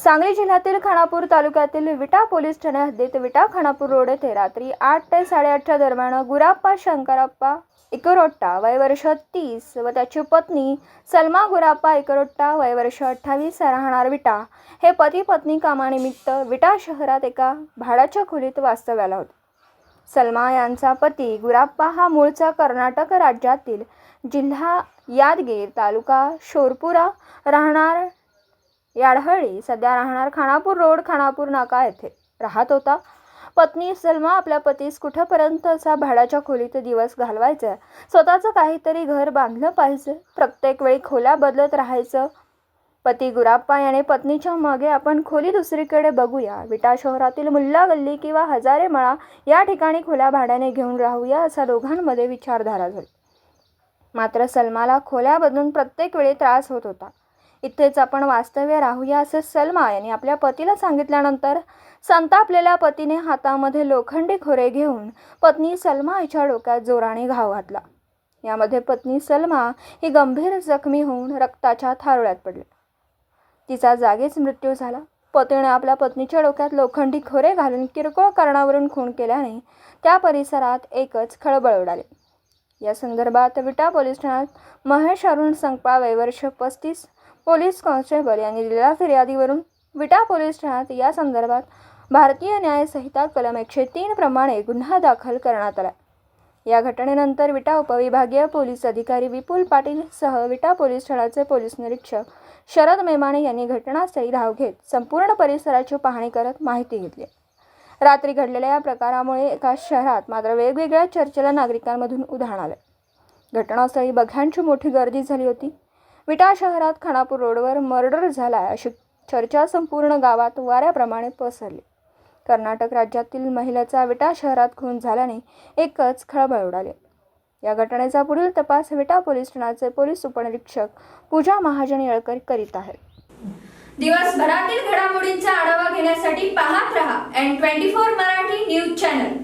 सांगली जिल्ह्यातील खानापूर तालुक्यातील विटा पोलीस ठाणे हद्दीत विटा खानापूर रोड येथे रात्री 8 ते 8:30 दरम्यान गुराप्पा शंकरप्पा इकरोट्टा वय वर्ष 30 व त्याची पत्नी सलमा गुराप्पा इकरोट्टा वय वर्ष 28 राहणार विटा हे पती पत्नी कामानिमित्त विटा शहरात एका भाड्याच्या खोलीत वास्तव्याला होते। सलमा यांचा पती गुराप्पा हा मूळचा कर्नाटक राज्यातील जिल्हा यादगीर तालुका शोरपुरा राहणार याडहळ्ळी सध्या राहणार खानापूर रोड खानापूर नाका येथे राहत होता। पत्नी सलमा आपल्या पतीस कुठेपर्यंतचा भाड्याच्या खोलीत दिवस घालवायचा, स्वतःचं काहीतरी घर बांधलं पाहिजे, प्रत्येक वेळी खोल्या बदलत राहायचं। पती गुराप्पा याने पत्नीच्या मागे आपण खोली दुसरीकडे बघूया, विटा शहरातील मुल्ला गल्ली किंवा हजारे मळा या ठिकाणी खोल्या भाड्याने घेऊन राहूया असा दोघांमध्ये विचारधारा झाली। मात्र सलमाला खोल्या बदलून प्रत्येक वेळी त्रास होत होता। इथेच आपण वास्तव्य राहूया असे सलमा यांनी आपल्या पतीला सांगितल्यानंतर संतापलेल्या पतीने हातामध्ये लोखंडी खोरे घेऊन पत्नी सलमा हिच्या डोक्यात जोराने घाव घातला। यामध्ये पत्नी सलमा ही गंभीर जखमी होऊन रक्ताच्या थारोळ्यात पडली। तिचा जागीच मृत्यू झाला। पतीने आपल्या पत्नीच्या डोक्यात लोखंडी खोरे घालून किरकोळ कारणावरून खून केल्याने त्या परिसरात एकच खळबळ उडाली। या संदर्भात विटा पोलीस ठाण्यात महेश अरुण संकपाळ वय वर्ष 35 पोलीस कॉन्स्टेबल यांनी दिलेल्या फिर्यादीवरून विटा पोलीस ठाण्यात या संदर्भात भारतीय न्याय संहिता कलम 103 प्रमाणे गुन्हा दाखल करण्यात आला। या घटनेनंतर विटा उपविभागीय पोलीस अधिकारी विपुल पाटील सह विटा पोलीस ठाण्याचे पोलीस निरीक्षक शरद मेमाणे यांनी घटनास्थळी धाव घेत संपूर्ण परिसराची पाहणी करत माहिती घेतली। रात्री घडलेल्या या प्रकारामुळे एका शहरात मात्र वेगवेगळ्या चर्चेला नागरिकांमधून उधाण आले। घटनास्थळी बघ्यांची मोठी गर्दी झाली होती। विटा शहरात खानापूर रोडवर मर्डर झाला अशी चर्चा संपूर्ण गावात वाऱ्याप्रमाणे पसरली। कर्नाटक राज्यातील महिलेचा विटा शहरात खून झाल्याने एकच खळबळ उडाली। या घटनेचा पुढील तपास विटा पोलीस ठाण्याचे पोलीस उपनिरीक्षक पूजा महाजन येळकर करीत आहेत। दिवसभरातील घडामोडींचा आढावा घेण्यासाठी पाहत रहा N24 मराठी न्यूज चॅनल।